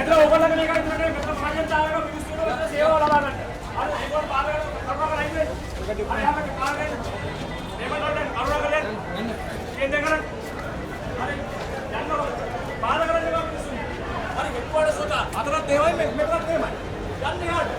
මෙතන ඕගොල්ලන්ගේ මේක විතරනේ මෙතන මාධ්‍යතාවයක මිනිස්සුන්ට සේවාව ලබා ගන්න. අර ඒගොල්ලෝ පාරකට කරනවා නයිද? අරයාමක කාගෙන් මේවලට කරුණාකරලා කේන්ද්‍ර කරන්. හරි. යන්න පාර කරන්න එපා මිනිස්සුන්. හරි හෙඩ්ක්වාටර්ස් වලට අතරත් එහෙමයි මෙතනත් එහෙමයි. යන්න එහාට.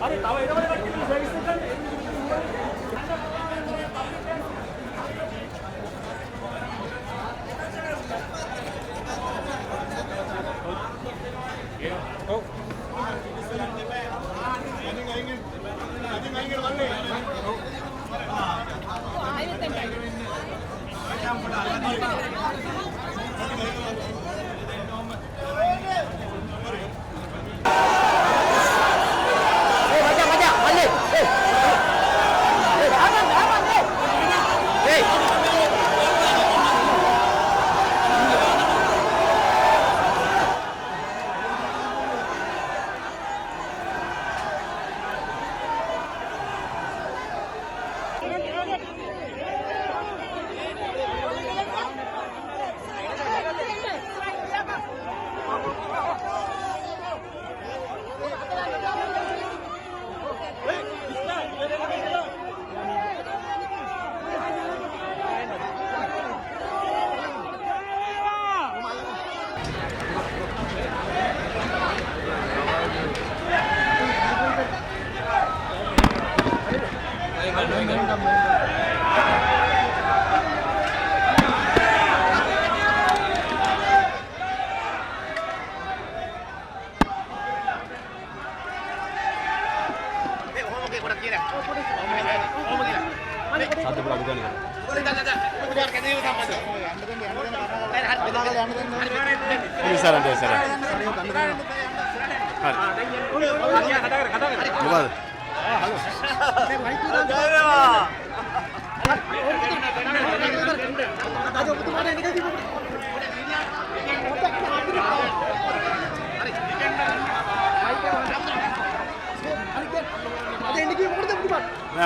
හරි තව එනවද කට්ටිය සර්විස් එක ගන්න.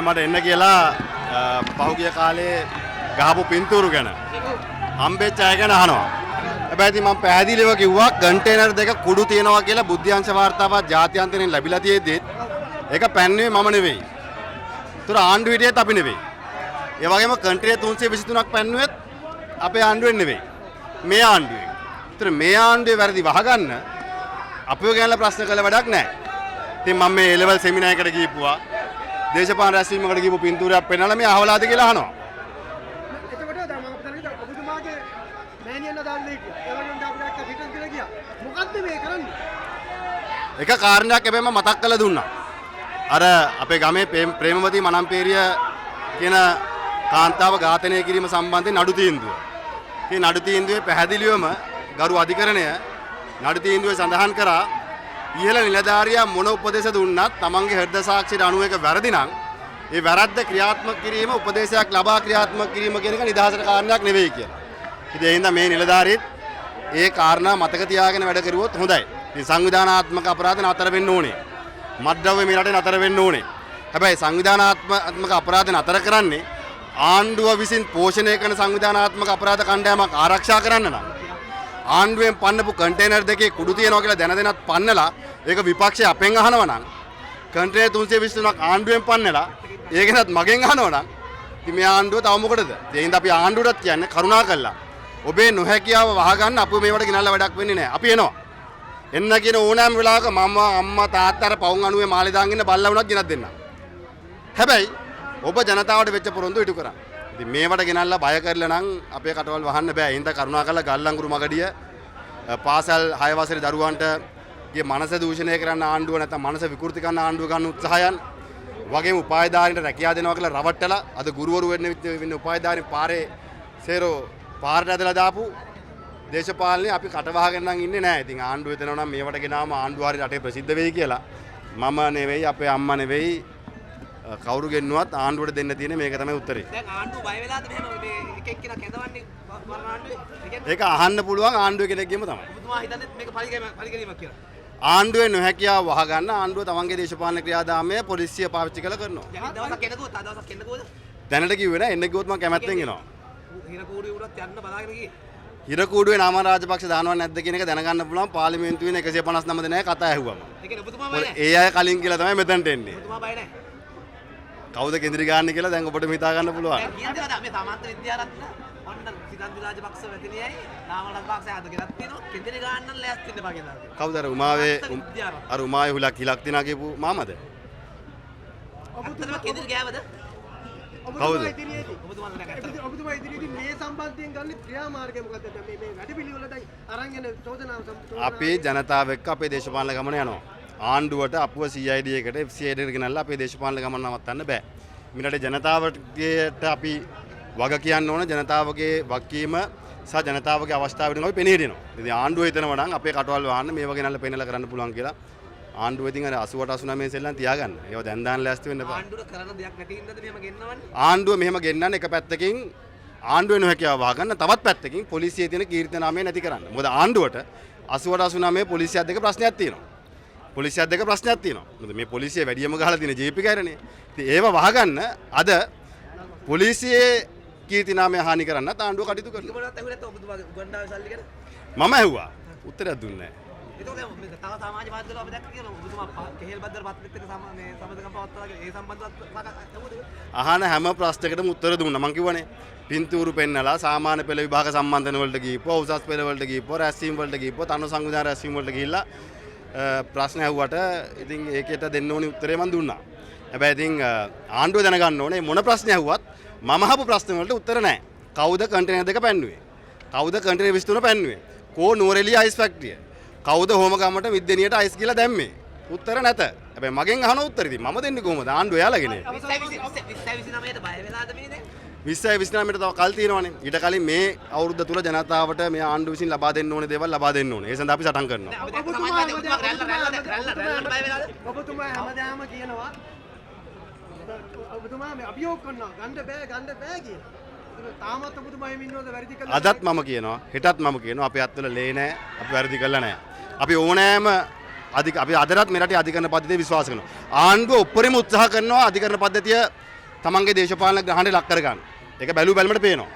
මට එන්න කියලා පහුගිය කාලේ ගහපු පින්තූරු ගැන හම්බෙච්ච අය ගැන අහනවා. හැබැයි ඉතින් මම පැහැදිලිව කිව්වා කන්ටේනර් දෙක කුඩු තියෙනවා කියලා බුද්ධ්‍යංශ වාර්තාවක් ජාත්‍යන්තරයෙන් ලැබිලා තියෙද්දි ඒක පැන්නේ මම නෙවෙයි. ඒතර ආණ්ඩුව හිටියේත් අපි නෙවෙයි. ඒ වගේම කන්ට්‍රේනර් 323ක් පැන්නුවෙත් අපේ ආණ්ඩුවෙන් නෙවෙයි. මේ ආණ්ඩුවෙන්. ඒතර මේ ආණ්ඩුවේ වැරදි වහගන්න අපිව ගැනලා ප්‍රශ්න කළ වැඩක් නැහැ. ඉතින් මම මේ A-level seminar එකට ගිහපුවා. දේශපාලන රැස්වීමකට ගිහපු පින්තූරයක් පෙන්නලා මේ අහවලාද කියලා අහනවා. එතකොට දැන් මම හිතන්නේ ඔබතුමාගේ මෑණියන් අදාළේ ඒ වගේම අපිට පිටත් කියලා ගියා. මොකද්ද මේ කරන්නේ? එක කාරණයක් හැබැයි මම මතක් කරලා දුන්නා. අර අපේ ගමේ ප්‍රේමවතී මනම්පේරිය කියන කාන්තාව ඝාතනය කිරීම සම්බන්ධයෙන් නඩු තීන්දුව. මේ නඩු තීන්දුවේ පැහැදිලිවම ගරු අධිකරණය නඩු තීන්දුවේ සඳහන් කරා ඉහළ නිලධාරියා මොන උපදේශ දුන්නත් තමන්ගේ හෘද සාක්ෂියට අනුව එක වැරදි නම් ඒ වැරද්ද ක්‍රියාත්මක කිරීම උපදේශයක් ලබා ක්‍රියාත්මක කිරීම කියන එක නිදහසට කාරණයක් නෙවෙයි කියලා. ඉතින් ඒ හින්දා මේ නිලධාරීත් ඒ කාරණා මතක තියාගෙන වැඩ කරුවොත් හොඳයි. ඉතින් සංවිධානාත්මක අපරාධ නතර වෙන්න ඕනේ. මත්ද්‍රව්‍ය මේ රටේ නතර වෙන්න ඕනේ. හැබැයි සංවිධානාත්මක අපරාධ නතර කරන්නේ ආණ්ඩුව විසින් පෝෂණය කරන සංවිධානාත්මක අපරාධ කණ්ඩායමක් ආරක්ෂා කරන්න නම් ආණ්ඩුවෙන් පන්නපු කන්ටේනර් දෙකේ කුඩු තියනවා කියලා දැනදෙනත් පන්නලා ඒක විපක්ෂය අපෙන් අහනවා නම් කන්ටේනර් 323ක් ආණ්ඩුවෙන් පන්නලා ඒකෙනත් මගෙන් අහනවා නම් ඉතින් මේ ආණ්ඩුව තව මොකටද? ඒ හින්දා අපි ආණ්ඩුවටත් කියන්නේ කරුණාකරලා ඔබේ නොහැකියාව වහගන්න අපු මේවට ගෙනල්ලා වැඩක් වෙන්නේ නැහැ. අපි එනවා. එන්න කියන ඕනෑම වෙලාවක මම අම්මා තාත්තා අර පවුන් අණුවේ මාළේ දාන් ඉන්න බල්ලා වුණත් ගෙනත් දෙන්න. හැබැයි ඔබ ජනතාවට වෙච්ච පොරොන්දු ඉටු කරා. ඉතින් මේවට ගෙනල්ලා බය කරලා නම් අපේ කටවල් වහන්න බෑ. ඒ හින්දා කරුණාකරලා ගල්ලංගුරු මගඩිය පාසල් 6 වසරේ දරුවන්ට ගේ මනස දූෂණය කරන්න ආණ්ඩුව නැත්නම් මනස විකෘති කරන්න ආණ්ඩුව ගන්න උත්සාහයන් වගේම උපායධාරීන්ට රැකියාව දෙනවා කියලා රවට්ටලා අද ගුරුවරු වෙන්න උපායධාරීන් පාරේ සේරෝ පාරට ඇදලා දාපු දේශපාලනේ අපි කටවහගෙන නම් ඉන්නේ නැහැ. ඉතින් ආණ්ඩුව එතනවා නම් මේවට ගෙනාම ආණ්ඩුව හරියට රටේ ප්‍රසිද්ධ වෙයි කියලා මම නෙවෙයි අපේ අම්මා නෙවෙයි කවුරු ගෙන්නුවත් ආණ්ඩුවට දෙන්න තියෙන මේක තමයි උත්තරේ. දැන් ආණ්ඩුව බය වෙලාද මෙහෙම මේ එක එක්කෙනා කැඳවන්නේ ආණ්ඩුවේ? ඒක අහන්න පුළුවන් ආණ්ඩුවේ කෙනෙක්ගෙම තමයි. ඔබතුමා හිතන්නේ මේක පරිගැනීමක් කියලා? ආණ්ඩුවේ නොහැකියාව වහගන්න ආණ්ඩුව තමන්ගේ දේශපාලන ක්‍රියාදාමය පොලිසිය පාවිච්චි කරලා කරනවා. දැන් දවසක් එන්නකෝ තව දවසක් එන්නකෝද? දැනට කිව්වේ නෑ එන්න කිව්වොත් මම කැමැත්තෙන් එනවා. හිරකූඩේ උඩත් යන්න බලාගෙන ගියේ. හිරකූඩුවේ නාම රාජපක්ෂ දානවද නැද්ද කියන එක දැනගන්න පුළුවන් පාර්ලිමේන්තුවේ 159 දෙනායි කතා ඇහුවම. ඒ කියන්නේ ඔබතුමා බය නැහැ. ඒ අය කලින් කියලා තමයි මෙතනට එන්නේ. ඔබතුමා බය නැහැ. කවුද කේන්ද්‍රී ගන්න කියලා දැන් ඔබට හිතා ගන්න පුළුවන්. දැන් කියන්නේ මේ සමන්ත විද්‍යාරත්න ඔන්න සිතන්ති රාජපක්ෂ වැතිනියයි නාම රාජපක්ෂ අද ගෙනත් තියෙනවා කේන්ද්‍රී ගන්න ලෑස්ති වෙන්න බා කියලා. කවුද අර උමාවේ අර උමාවේ හුලක් හිලක් තිනා කියපු මාමද? ඔබතුමා කේන්ද්‍රී ගෑවද? කවුද? ඔබතුමා නැහැ. ඔබතුමා ඉදිරියේදී මේ සම්බන්ධයෙන් ගන්න ක්‍රියාමාර්ගය මොකක්ද? මේ වැඩපිළිවෙල දැන් අරන් යන චෝදනාව අපේ ජනතාව එක්ක අපේ දේශපාලන ගමන යනවා. ආණ්ඩුවට අපුව CID එකට FCID එකට ගෙනල්ලා අපේ දේශපාලන ගමන නවත්තන්න බෑ. මිරටේ ජනතාවට අපි වග කියන්න ඕන ජනතාවගේ වගකීම සහ ජනතාවගේ අවස්ථාව වෙනවා අපි පෙනී හිටිනවා. ඉතින් ආණ්ඩුව හිතනවා නම් අපේ කටවල් වහන්න මේව ගෙනල්ලා පෙන්නලා කරන්න පුළුවන් කියලා. ආණ්ඩුව ඉතින් අර 88 89 සෙල්ලම් තියාගන්න. ඒව දැන් දාන්න ලෑස්ති වෙන්න බෑ. ආණ්ඩුවට කරන්න දෙයක් නැති හින්දාද මෙහෙම ගෙන්නවන්නේ? ආණ්ඩුව මෙහෙම ගෙන්නන්න එක පැත්තකින් ආණ්ඩුවේ නොහැකියාව වහගන්න තවත් පැත්තකින් පොලිසියේ තියෙන කීර්තනාමය නැති කරන්න. මොකද ආණ්ඩුවට 88 89 පොලිසියත් දෙක ප්‍රශ්නයක් තියෙනවා. පොලිසියත් දෙක ප්‍රශ්නයක් තියෙනවා. මොකද මේ පොලිසිය වැඩියම ගහලා තියෙන ජීපී කැරණේ. ඉතින් ඒව වහගන්න අද පොලිසියේ කීර්තිනාමය හානි කරන්නත් ආණ්ඩුව කටයුතු කරනවා. ඔබලත් ඇහුවේ නැත්නම් ඔබතුමාගේ උගන්ඩාවේ සල්ලි ගැන? මම ඇහුවා. උත්තරයක් දුන්නේ නැහැ. ඒක දැන් මේ තව සමාජ මාධ්‍යවල අපි දැක්ක කියලා ඔබතුමා කෙහෙල් බද්දර පත්‍රෙත් එක්ක මේ සම්බන්ධකම් පවත්වාගෙන ඒ සම්බන්ධවත් අහන හැම ප්‍රශ්නයකටම උත්තර දුන්නා. මං කිව්වනේ පින්තූරු පෙන්නලා සාමාන්‍ය පෙළ විභාග සම්බන්ධන වලට ගිහිපුවා, උසස් පෙළ වලට ගිහිපුවා, රැස්වීම් වලට ගිහිපුවා, තනු සංවිධාන රැස්වීම් වලට ගිහිල්ලා ප්‍රශ්න ඇහුවට ඉතින් ඒකට දෙන්න ඕනි උත්තරේ මං දුන්නා. හැබැයි ඉතින් ආණ්ඩුව දැනගන්න ඕනේ මොන ප්‍රශ්න ඇහුවත් මම අහපු ප්‍රශ්න වලට උත්තර නැහැ. කවුද කන්ටේනර් දෙක පැන්නුවේ? කවුද කන්ටේනර් 23 පැන්නුවේ? කෝ නුවරඑළිය අයිස් ෆැක්ටරිය? කවුද හෝමගමට විද්දෙනියට අයිස් කියලා දැම්මේ? උත්තර නැත. හැබැයි මගෙන් අහන උත්තර ඉතින් මම දෙන්නේ කොහොමද? ආණ්ඩුව එයාලගේනේ. 29ට බය වෙලාද මේ දැන්? 29ට තව කල් තියෙනවානේ. ඊට කලින් මේ අවුරුද්ද තුල ජනතාවට මේ ආණ්ඩුව විසින් ලබා දෙන්න ඕනේ දේවල් ලබා දෙන්න ඕනේ. ඒ සඳහා අපි සටන් කරනවා. අපි දැක්ක සමාජ මාධ්‍ය රැල්ලට බය වෙලාද? ඔබතුමා හැමදාම කියනවා ඔබතුමා මේ අභියෝග කරනවා ගන්න බෑ කියලා. තාමත් ඔබතුමා එහෙම ඉන්නවද වැරදි කළා? අදත් මම කියනවා, හෙටත් මම කියනවා අපි අත්වල ලේ නැහැ. අපි වැරදි කළා නැහැ. අපි ඕනෑම අපි අදටත් මේ රටේ අධිකරණ පද්ධතිය විශ්වාස කරනවා. ආණ්ඩුව උපරිම උත්සාහ කරනවා අධිකරණ පද්ධතිය තමන්ගේ දේශපාලන ග්‍රහණයට ලක් කරගන්න. ඒක බැලුමට පේනවා.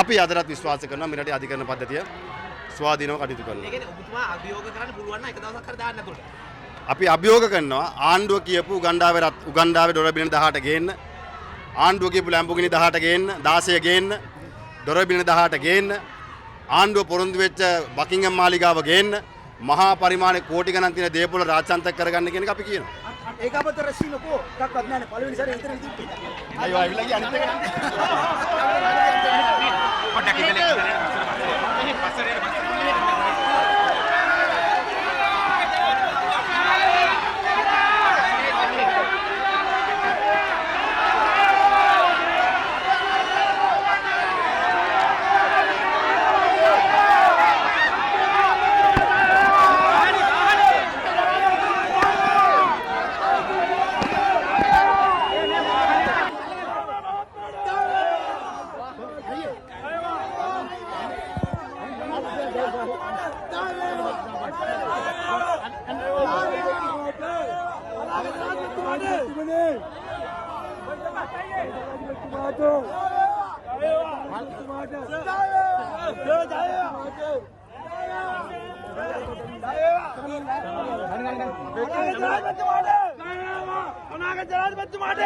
අපි අදටත් විශ්වාස කරනවා මේ රටේ අධිකරණ පද්ධතිය ස්වාධීනව කටයුතු කරනවා. ඒ කියන්නේ ඔබතුමා අභියෝග කරන්න පුළුවන් නම් එක දවසක් හරි දාන්න නේද? අපි අභියෝග කරනවා ආණ්ඩුව කියපු උගණ්ඩාවේ දොර බිලියන 18 ගේන්න ආණ්ඩුව කියපු ලැම්බෝගිනි 18 ගේන්න 16 ගේන්න ඩොරබින 18 ගේන්න ආණ්ඩුව පොරොන්දු වෙච්ච බකින්ගම් මාලිගාව ගේන්න මහා පරිමාණයේ කෝටි ගණන් තියෙන දේපොළ රාජ්‍යන්තක කරගන්න කියන එක අපි කියනවා. ඒක අපතර රැස්වීමකෝ එකක්වත් නැහැ පළවෙනි සැරේ ඉතින් ඉතින් අයියෝ අවිලා ගියා අනිත් එක පොඩ්ඩක් අනාගත ජනාධිපතිතුමාට